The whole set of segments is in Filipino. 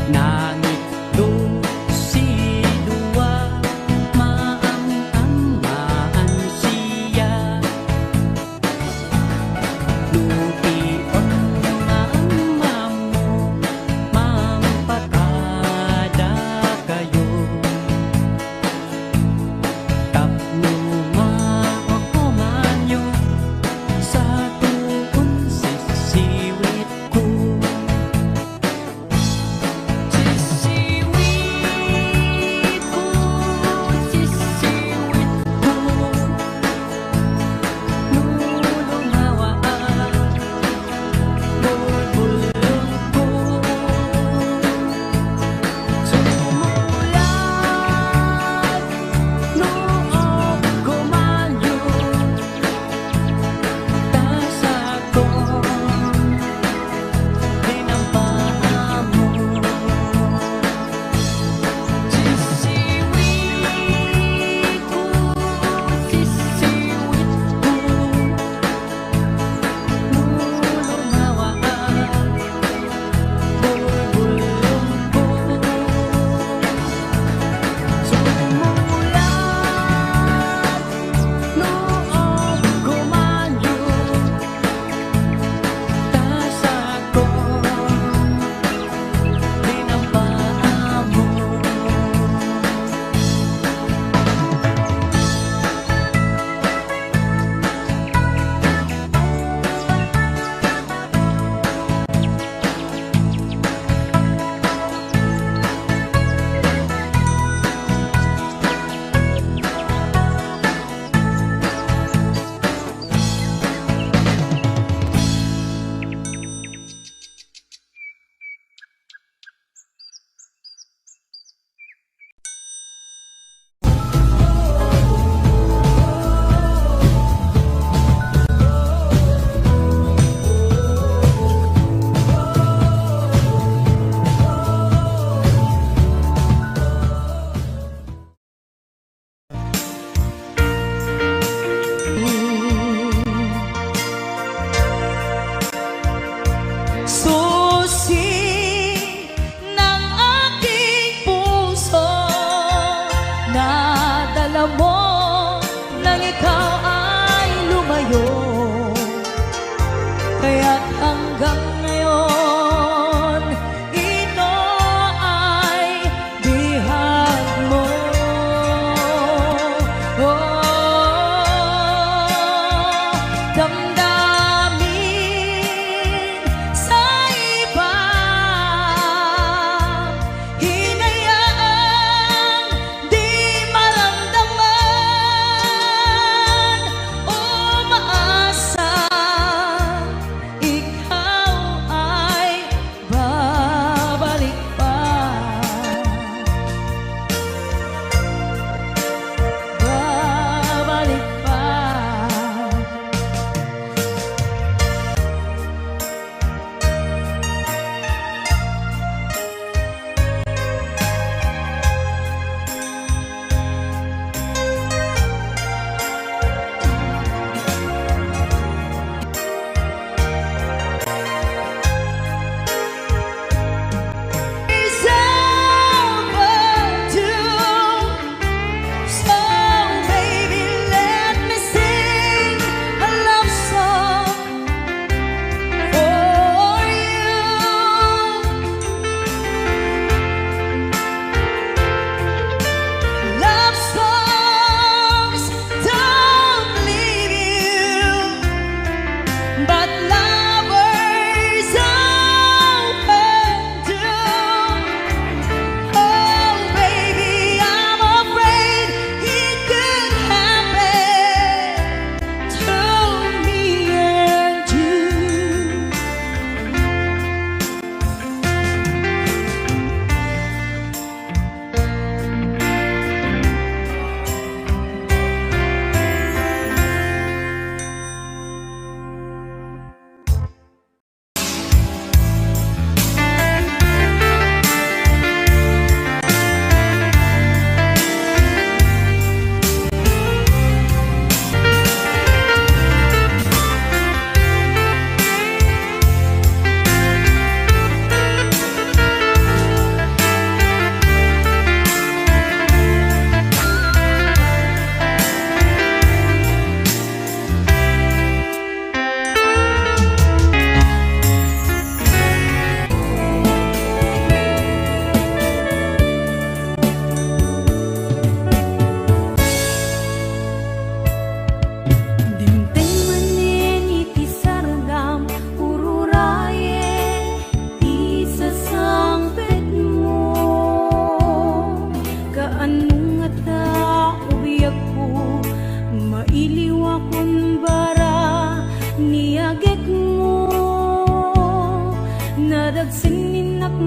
Nangit do si dua maang-amaan siya. Lution yung mama mo, mampatada kayo. Tapno maokomanyo sa tuon sisiwit ko.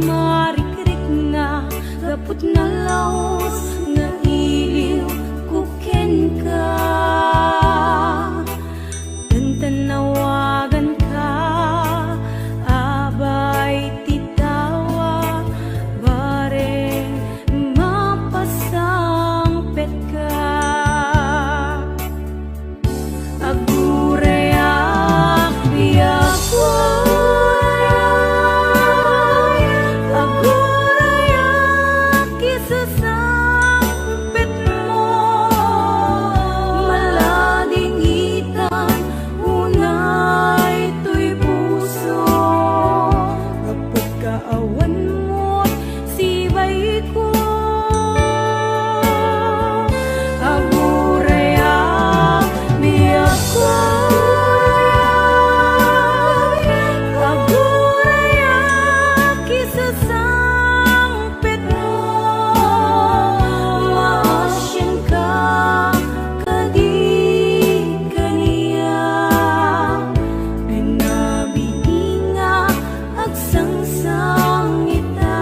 marikrik nga gapot na laos nga iliw kuken ka. Tantanawagan ka, abay titawa, bareng mapasangpet ka. Agurayak biyakway, agurayak isasangpet mo, malading itan unay to'y puso. Kapag kaawan mo't sibay ko, agurayak biyakway, agurayak isasangpet mo, maasyan ka kadi kaniya, pinabingi nga agsangsang ita.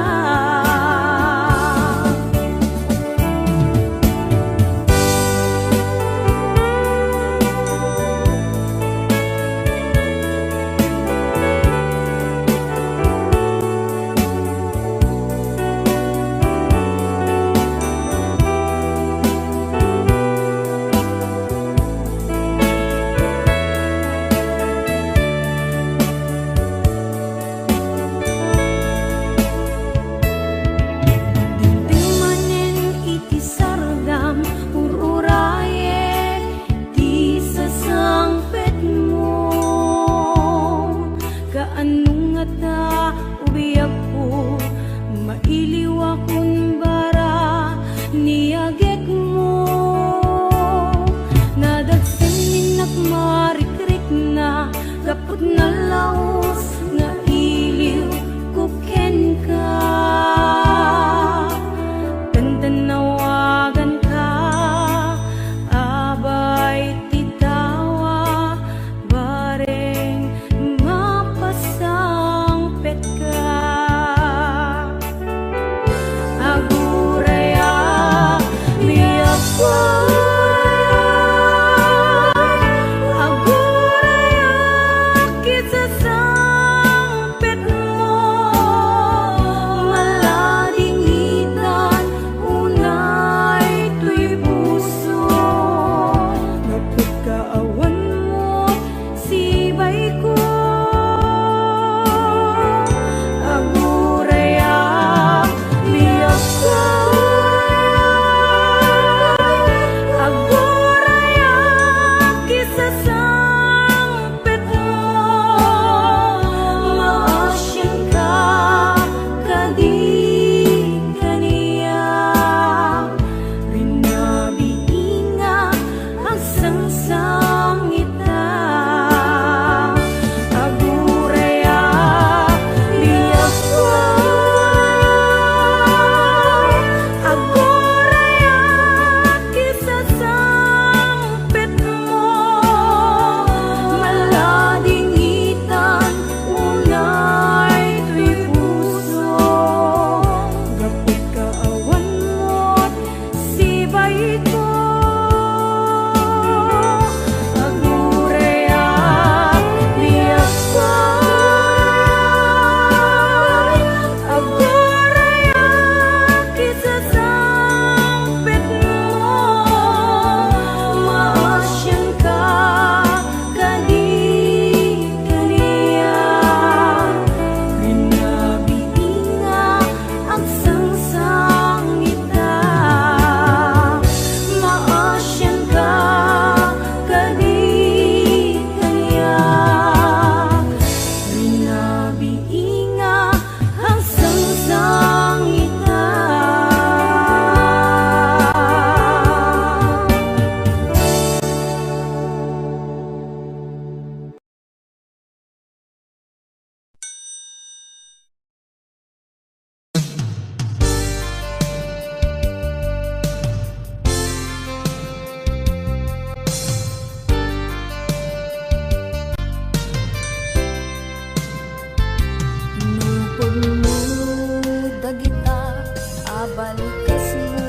balkas mo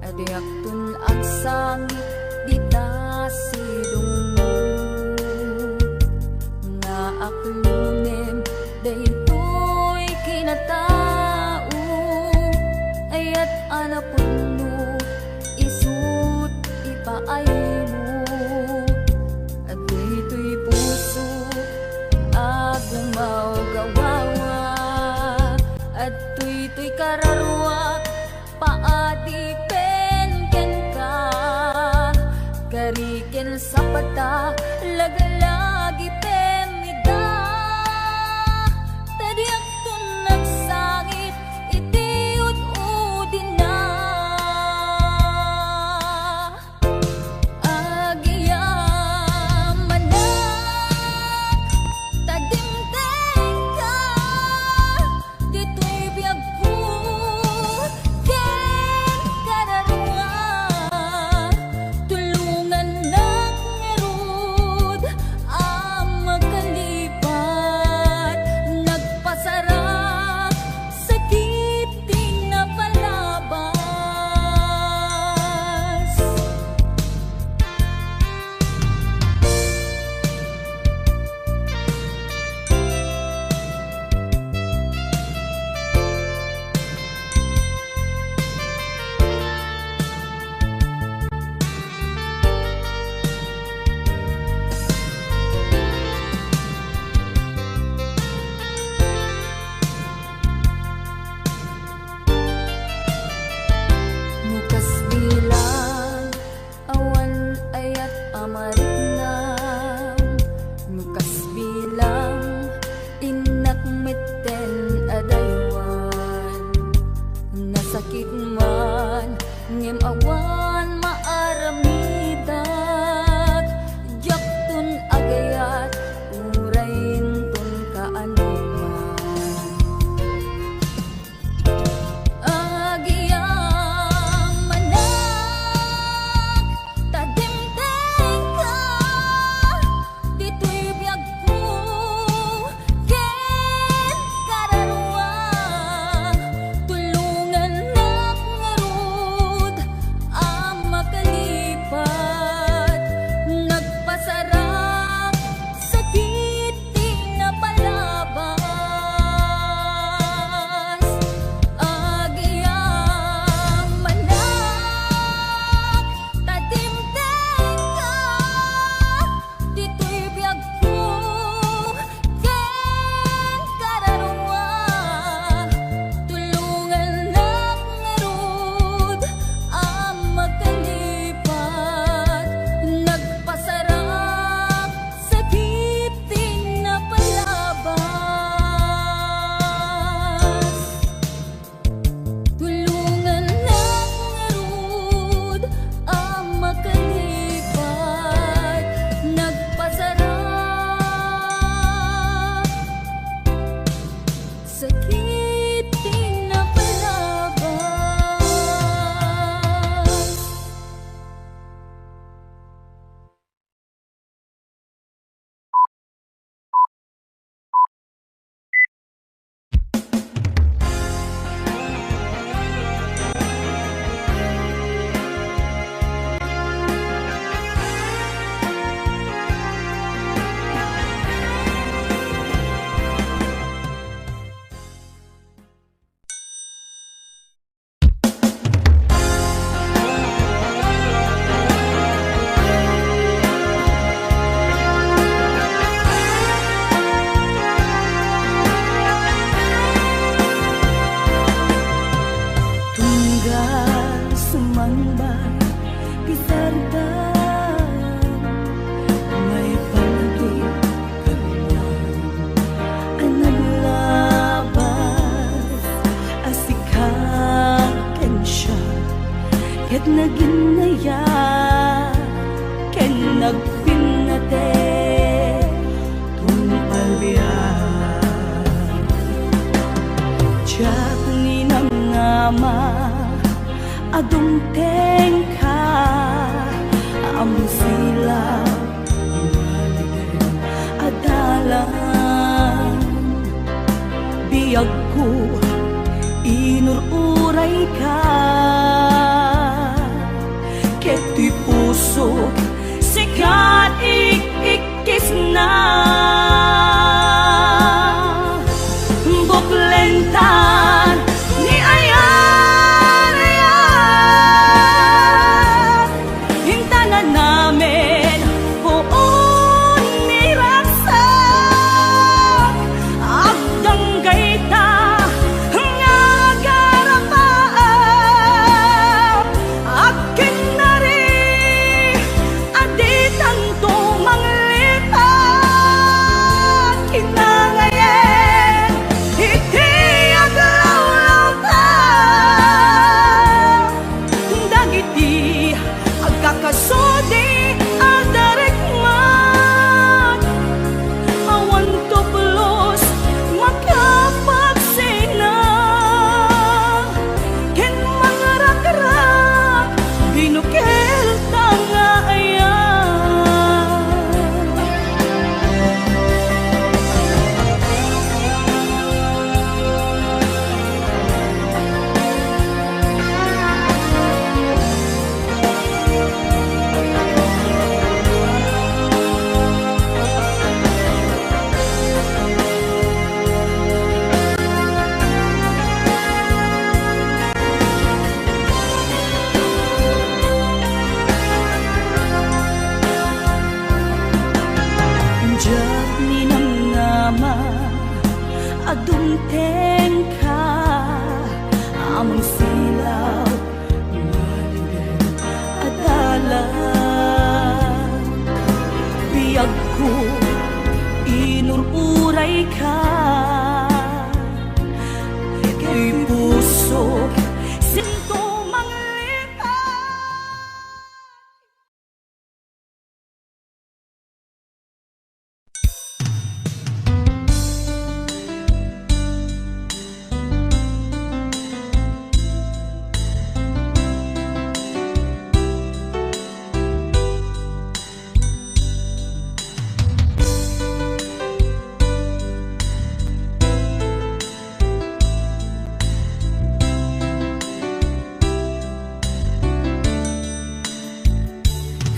adiak tun ang sangit dita sidong mo nga aklunem daytoy kinatao ayat anapun mo isut ipaay mo at dito'y puso agumaw gawawa at tuy kararwa paadipen ken ka kariken sa pata lagalagi temida tadiak tun nagsangit itiut udin na agiyaman na tadimteng ka dito'y biyag ko ken kararwa tulungan ng ngerud ang makalipat nagpasarap sa kiting na palabas mukas bilang awan ayat amarit na mukas bilang inak meten adaywan nasakit man ngem awan maaramidak jaktun agayat urain tun kaanuman agiyaman na tadimteng ka dito'y biyag ko ken kararwa tulungan ng ngarud ang makalipat nagpasarap sa kiting na palabas agiyaman na tadimteng ka dito'y biyag ko ken kararwa tulungan ng ngarud ang makalipat nagpasarap sa kiting na palabas tulungan ng ngarud ang makalipat nagpasarap sa kiting na palabas. Tunggal sumambay pisardan may palagi kaliwan ang naglabas asikaken siya ket naginaya ken nagpinate tumpalbiyan Tiyak ni nama adungteng ka amo sila ngaligay adalan biyag ko inur uray ka. Keto'y puso sikat ikikis na. Buklentan ni ayan, ayan, hintanan namin buon ni raksak. Agdanggay ta nga garapaan, akin na rin aditan to manglitan. Kinangayen iti aglaw-law ta, dagiti agkakasudi adarikman. Awan tuplos makapagsina, ken mangarak-rak binukil tanga ayan. Diyak ni namnama adumteng ka, amang silaw maligay adala. Biyag ko inururay ka, kay puso sinto manglita.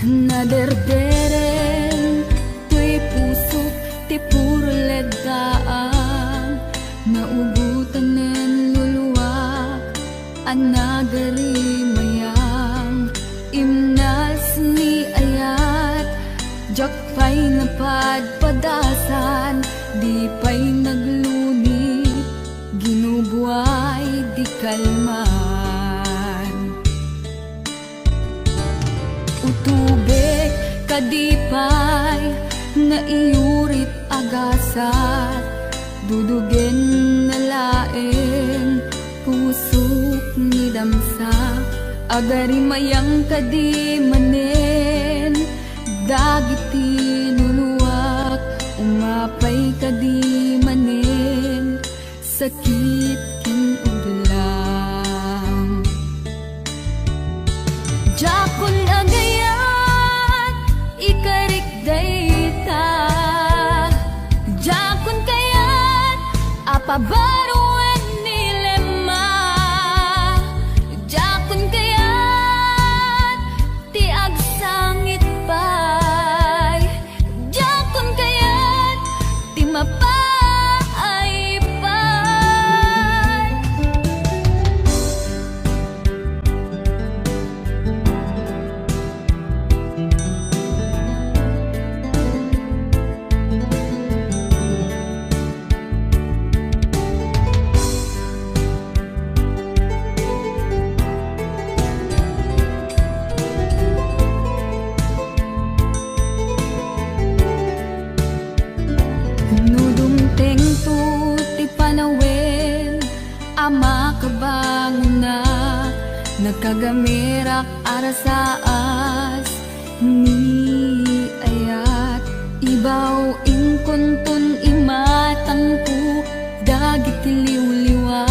Naderderen tuy puso ti puro ledaan, naugutan nen luluwak anagari mayang imnas ni ayat. Jak pa'y napadpadasan, di pa'y nagluni, ginubuay di kalman. Utubek kadipay na iyurit agasat, dudugen na laeng pusok ni damsa. Agari mayang kadi manen, dagiti nuluwak umapay kadi manen, sakit kin udlang. Jakon agayat ikarik dayta, jakon kayat apabaruan ni lema. Jakon kayat ti agsangit pay, jakon kayat ti mapay pay. Nudumteng tu ti panawen, ama kabangon na nagkagamirak arasaas ni ayat. Ibaw ingkontun imatangku, dagiti liw-liwa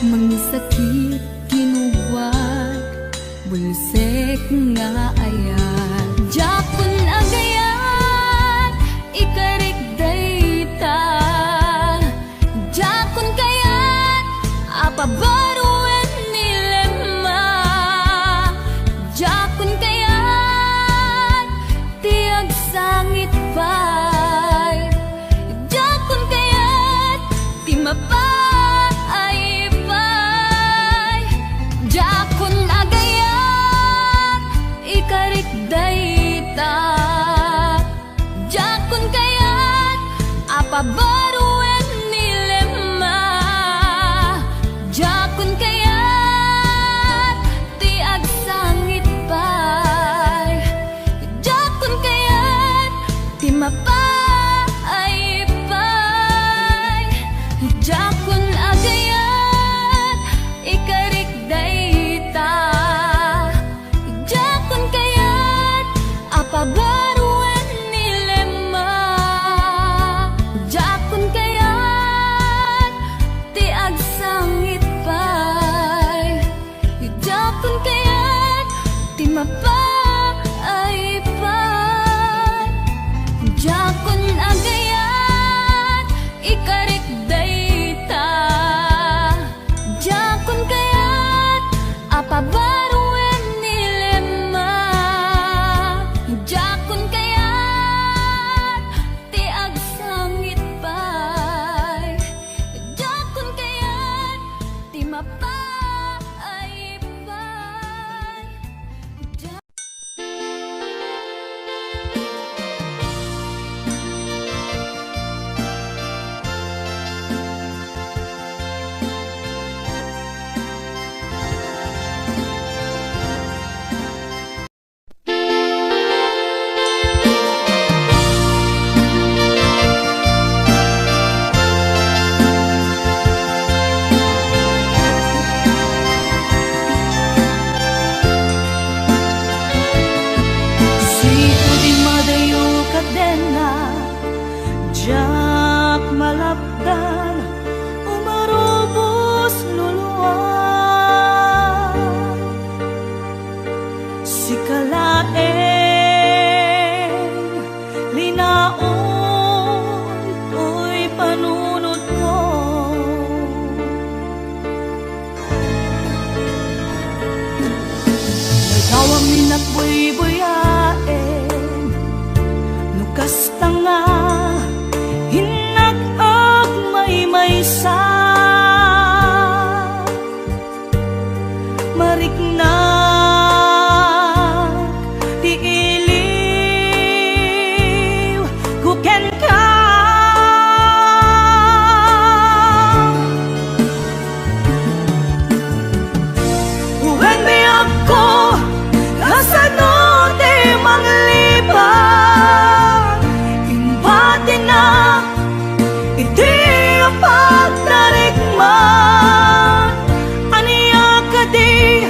mangisakit kinubwat, bulsek nga ayat. Jakon agayat ikarik dayta, jakon kayat apabaruan Ladawa minak buy-buyaen, nukas tanga, hinag-ag may-maysa. Mariknag, di iliw, kuken ka. Uwen mi ako, kasano di manglipan. Imbati na, iti ang pagtarikman. Aniya ka di,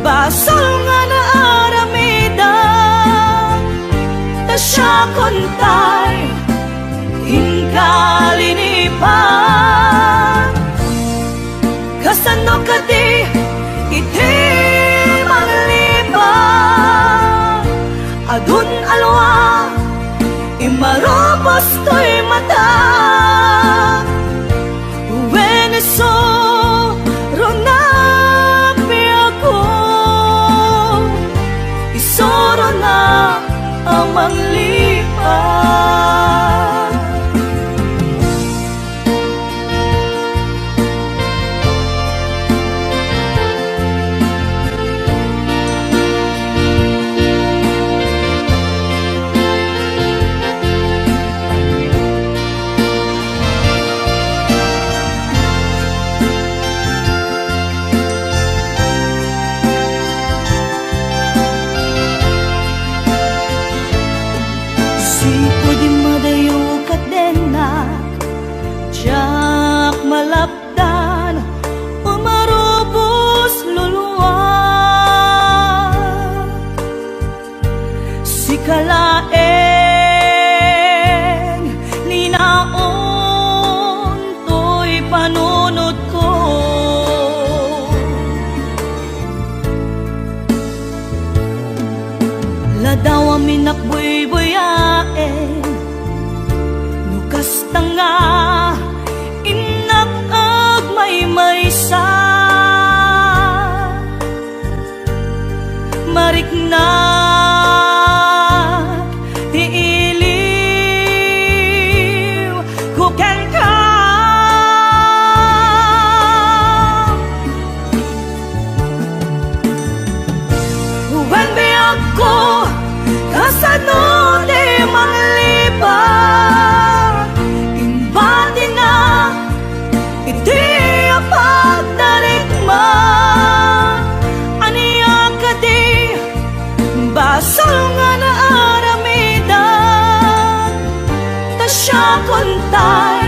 basol nga na aramida. Ta siya kontay, hinkalinipan. Kasano ka di, iti manglipan. Adun alwa, imarobos to'y mata. Uweneso, ronapi ako. Isoro na ang manglipan. Sipo di madayo kadenak, jak malapdan, umarubos luluwa. Sikalaeng ninaon to'y panunod ko. Ladawa minak buy-buyaen, nukas tanga, inag-ag may-maysa. Mariknag, di iliw, kuken ka. Uwen mi ako, kasano di manglipan. Imbati na, iti ang pagtarikman. Aniya ka di, basol nga na aramida. Ta siya kontay,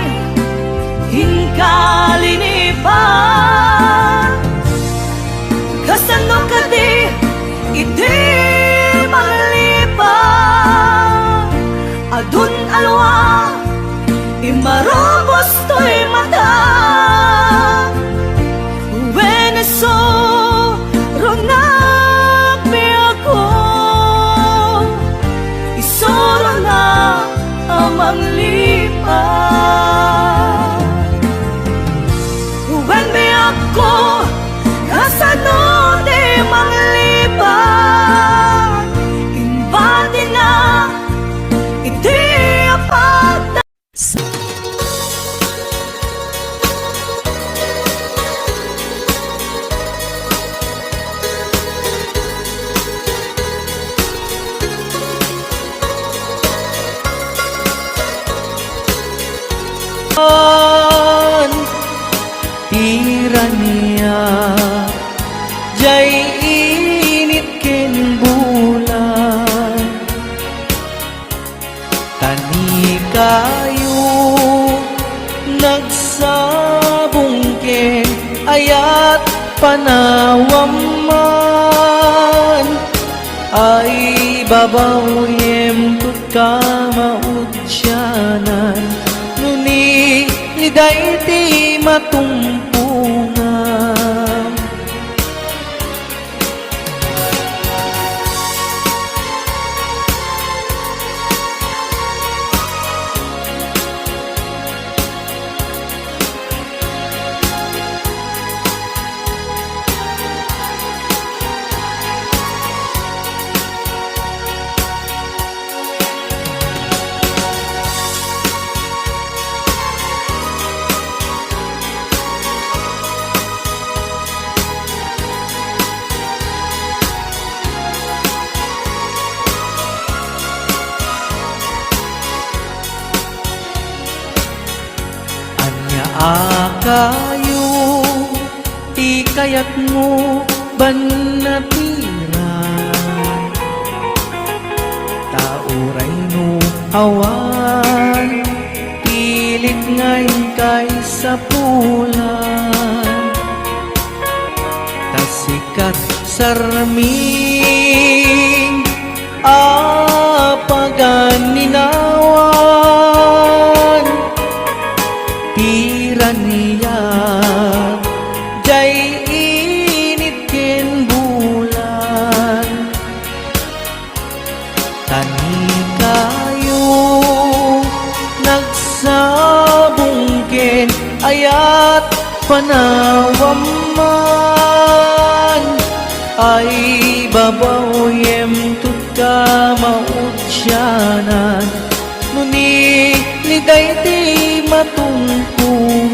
hinkalinipan. Kasano ka di, iti manglipan. Adun alwa, imarobos to'y mata. Uweneso, ronapi ako. Isoro na ang manglipan. Uwen mi ako, kasano di manglipan. Imbati na, iti ang pagtarikman. Tirania, jay init ken bulan. Tani kayo nagsabong ken ayat panawam man. Ay babaw yem tut ka maudyanan. Nuni liday ti matumpungan. kayo ti kayat mo ban natiran tauray no awan pilit ngayon kay sa pulan tasikat sarming apagan ninawan tiran niya jay init ken bulan tani kayo nagsabungken ayat panawam man ay babawyem tut ka mautyanan nuni liday ti matungtungan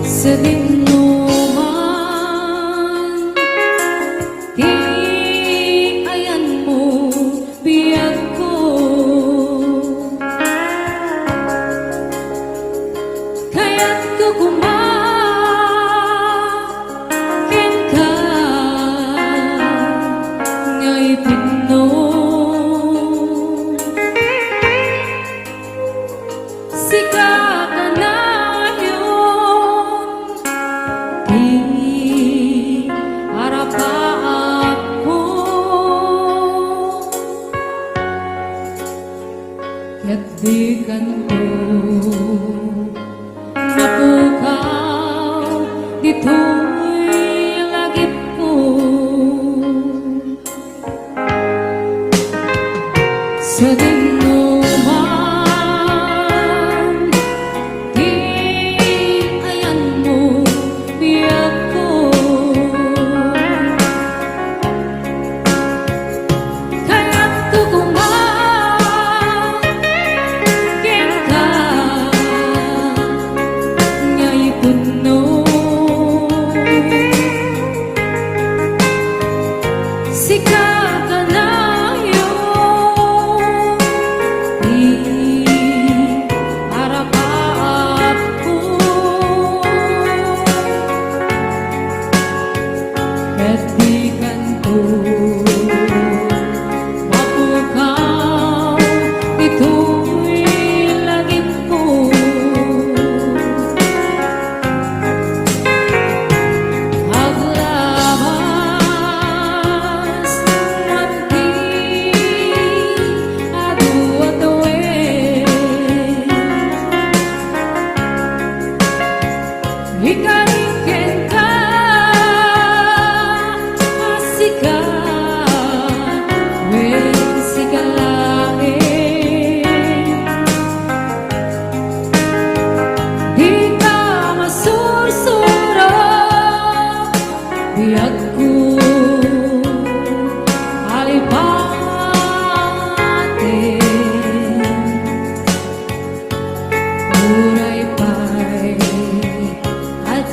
Sabihin mo man, di ayan mo biyag ko. Kaya't kukumakin ka ngay pino. Sika ka na at di kanto mapukaw dito'y lagip ko sa dinuman di ayan mo biyag ko kaya't kukumaw Sika ka na yun, di harapan ko. At di kanto mapukaw, ito'y lagip ko. Ikariken ka, asika, wen sigalain. Di ka masursuro, biyag ko alipatin. Muray pa'y at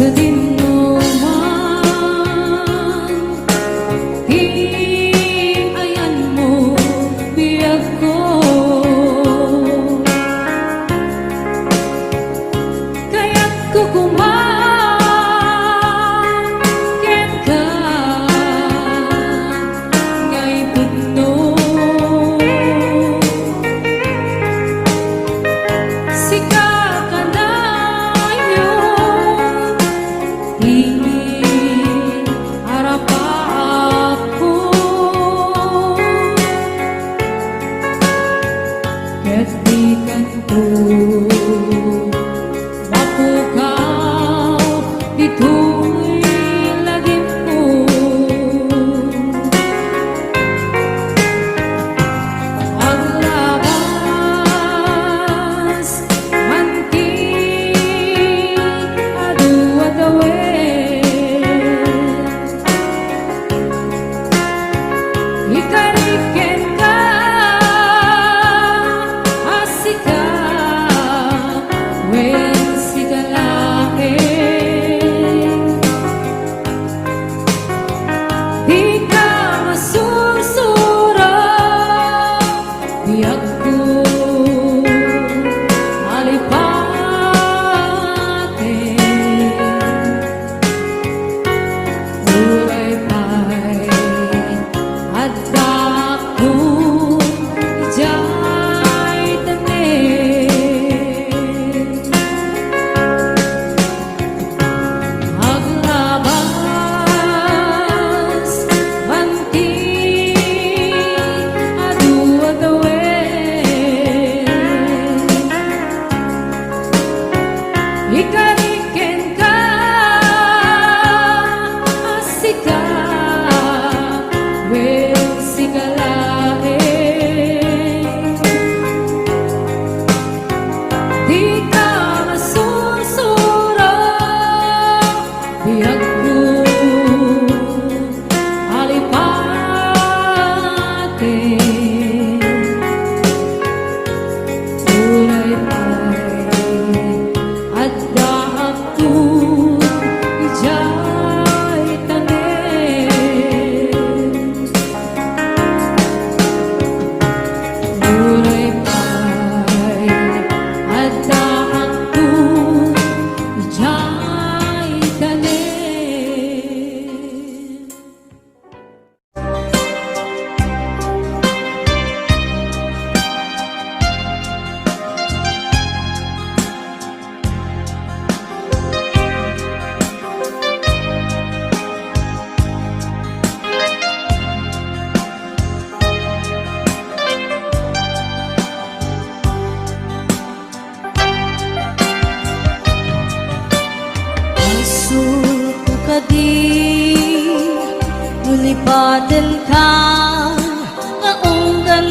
sa dinuman, di ayan mo biyag ko. Kaya't kukumangkin ka ngay putno. Sika ka na yung tingin harap ako. Kaya't di kanto mapukaw dito'y lagim mo. Paglabas manting adu-adawin, ikariken ka asika wen sigalain. Di ka masursura biyag ko alipatin. Uray pa'y adda ko ijay tanin. Maglabas manting adu-adawin, ikariken ka asika wen sigalain. Di ka masursura biyag ko alipatin. Uray pa'y adda ako ijay tanin. Uray pa'y adda ako ijay tanin. Isuko ka di nulipatin ka nga unggan